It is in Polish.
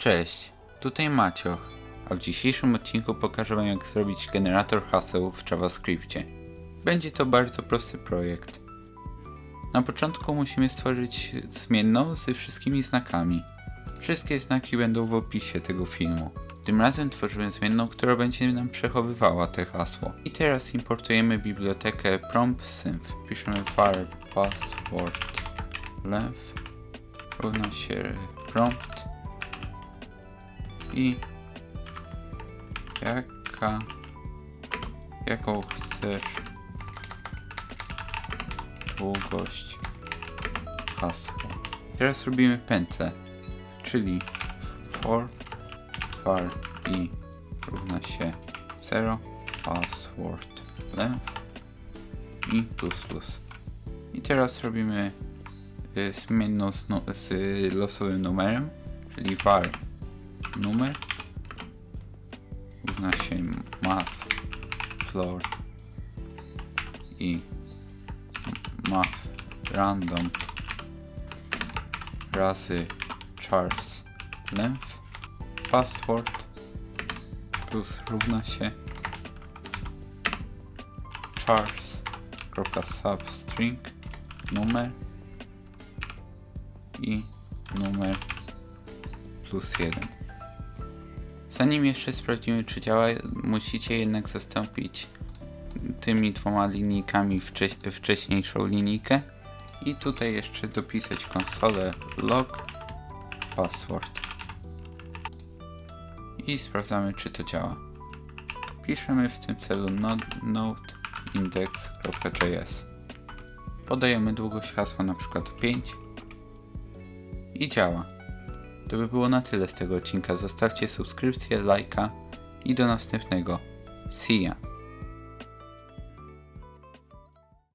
Cześć, tutaj Macioch, a w dzisiejszym odcinku pokażę Wam, jak zrobić generator haseł w JavaScriptie. Będzie to bardzo prosty projekt. Na początku musimy stworzyć zmienną ze wszystkimi znakami. Wszystkie znaki będą w opisie tego filmu. Tym razem tworzymy zmienną, która będzie nam przechowywała te hasło. I teraz importujemy bibliotekę prompt.synf. Piszemy var password length równa się prompt i jaką chcesz długość hasła. Teraz robimy pętlę, czyli for var i równa się 0 password length i plus. I teraz robimy zmienną z losowym numerem, czyli var numer równa się math floor i math random razy chars length password plus równa się chars.substring numer i numer plus 1. Zanim jeszcze sprawdzimy, czy działa, musicie jednak zastąpić tymi dwoma linijkami wcześniejszą linijkę i tutaj jeszcze dopisać konsolę log password i sprawdzamy, czy to działa. Piszemy w tym celu node index.js. Podajemy długość hasła, na przykład 5 i działa. To by było na tyle z tego odcinka. Zostawcie subskrypcję, lajka i do następnego. See ya!